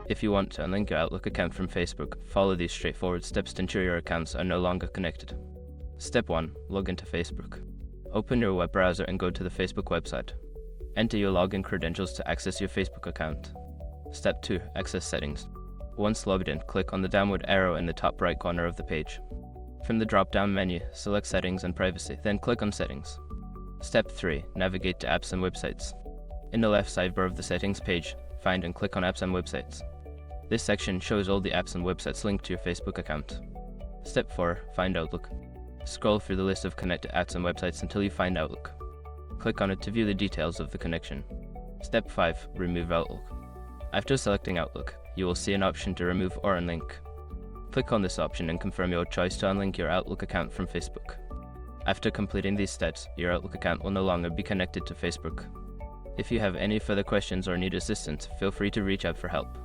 If you want to unlink your Outlook account from Facebook, follow these straightforward steps to ensure your accounts are no longer connected. Step 1. Log into Facebook. Open your web browser and go to the Facebook website. Enter your login credentials to access your Facebook account. Step 2. Access settings. Once logged in, click on the downward arrow in the top right corner of the page. From the drop-down menu, select Settings and Privacy, then click on Settings. Step 3. Navigate to Apps and Websites. In the left sidebar of the Settings page, find and click on Apps and Websites. This section shows all the apps and websites linked to your Facebook account. Step 4. Find Outlook. Scroll through the list of connected apps and websites until you find Outlook. Click on it to view the details of the connection. Step 5. Remove Outlook. After selecting Outlook, you will see an option to remove or unlink. Click on this option and confirm your choice to unlink your Outlook account from Facebook. After completing these steps, your Outlook account will no longer be connected to Facebook. If you have any further questions or need assistance, feel free to reach out for help.